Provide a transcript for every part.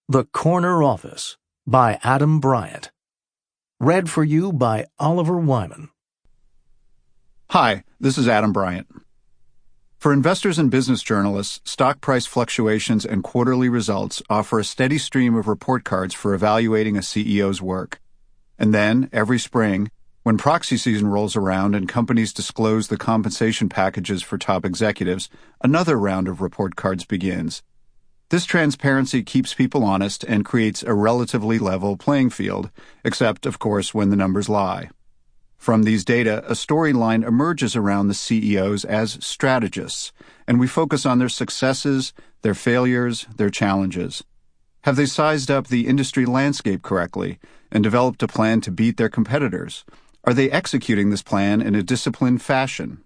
The Corner Office by Adam Bryant. Read for you by Oliver Wyman. Hi, this is Adam Bryant. For investors and business journalists, stock price fluctuations and quarterly results offer a steady stream of report cards for evaluating a CEO's work. And then, every spring, when proxy season rolls around and companies disclose the compensation packages for top executives, another round of report cards begins. This transparency keeps people honest and creates a relatively level playing field, except, of course, when the numbers lie. From these data, a storyline emerges around the CEOs as strategists, and we focus on their successes, their failures, their challenges. Have they sized up the industry landscape correctly and developed a plan to beat their competitors? Are they executing this plan in a disciplined fashion?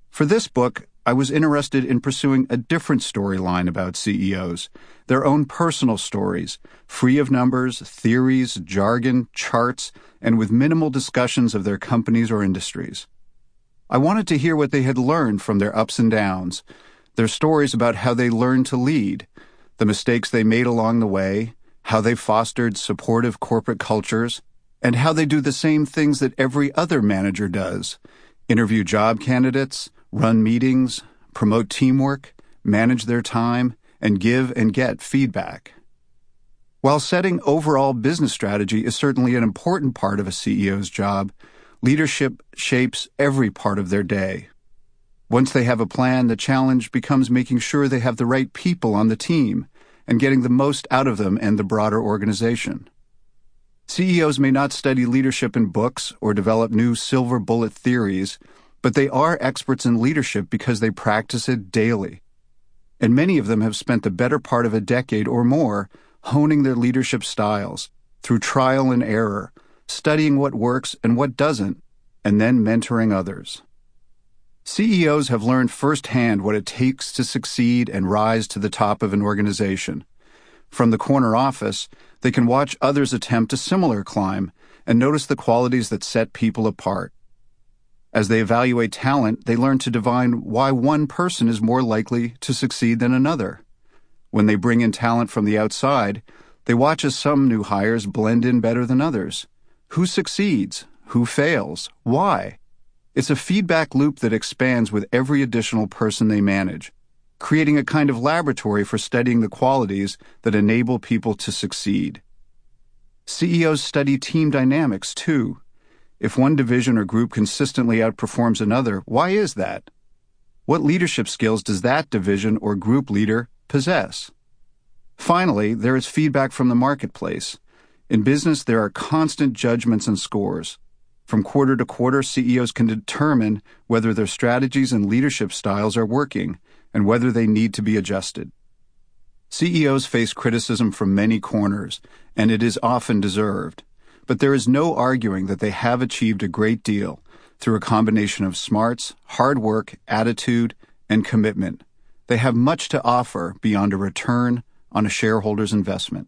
For this book, I was interested in pursuing a different storyline about CEOs, their own personal stories, free of numbers, theories, jargon, charts, and with minimal discussions of their companies or industries. I wanted to hear what they had learned from their ups and downs, their stories about how they learned to lead, the mistakes they made along the way, how they fostered supportive corporate cultures, and how they do the same things that every other manager does: interview job candidates, run meetings, promote teamwork, manage their time, and give and get feedback. While setting overall business strategy is certainly an important part of a CEO's job, leadership shapes every part of their day. Once they have a plan, the challenge becomes making sure they have the right people on the team and getting the most out of them and the broader organization. CEOs may not study leadership in books or develop new silver bullet theories, but they are experts in leadership because they practice it daily. And many of them have spent the better part of a decade or more honing their leadership styles through trial and error, studying what works and what doesn't, and then mentoring others. CEOs have learned firsthand what it takes to succeed and rise to the top of an organization. From the corner office, they can watch others attempt a similar climb and notice the qualities that set people apart. As they evaluate talent, they learn to divine why one person is more likely to succeed than another. When they bring in talent from the outside, they watch as some new hires blend in better than others. Who succeeds? Who fails? Why? It's a feedback loop that expands with every additional person they manage, creating a kind of laboratory for studying the qualities that enable people to succeed. CEOs study team dynamics, too. If one division or group consistently outperforms another, why is that? What leadership skills does that division or group leader possess? Finally, there is feedback from the marketplace. In business, there are constant judgments and scores. From quarter to quarter, CEOs can determine whether their strategies and leadership styles are working and whether they need to be adjusted. CEOs face criticism from many corners, and it is often deserved. But there is no arguing that they have achieved a great deal through a combination of smarts, hard work, attitude, and commitment. They have much to offer beyond a return on a shareholder's investment.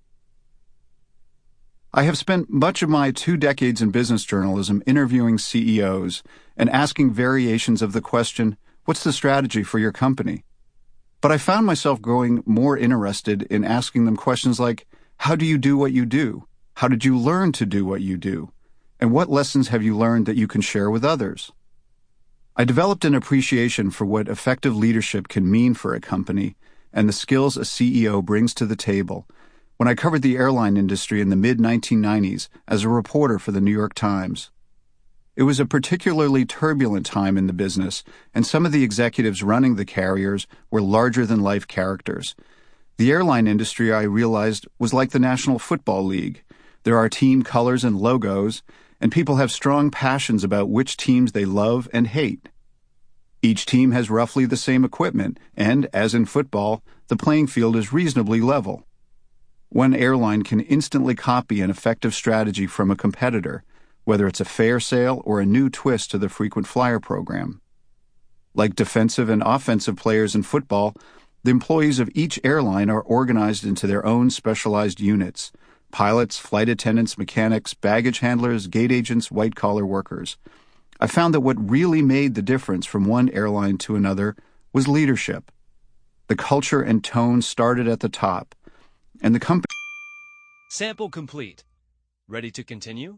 I have spent much of my 2 decades in business journalism interviewing CEOs and asking variations of the question, what's the strategy for your company? But I found myself growing more interested in asking them questions like, how do you do what you do? How did you learn to do what you do? And what lessons have you learned that you can share with others? I developed an appreciation for what effective leadership can mean for a company and the skills a CEO brings to the table when I covered the airline industry in the mid-1990s as a reporter for the New York Times. It was a particularly turbulent time in the business, and some of the executives running the carriers were larger-than-life characters. The airline industry, I realized, was like the National Football League. There are team colors and logos, and people have strong passions about which teams they love and hate. Each team has roughly the same equipment, and, as in football, the playing field is reasonably level. One airline can instantly copy an effective strategy from a competitor, whether it's a fare sale or a new twist to the frequent flyer program. Like defensive and offensive players in football, the employees of each airline are organized into their own specialized units: pilots, flight attendants, mechanics, baggage handlers, gate agents, white-collar workers. I found that what really made the difference from one airline to another was leadership. The culture and tone started at the top, and the company Sample complete. Ready to continue?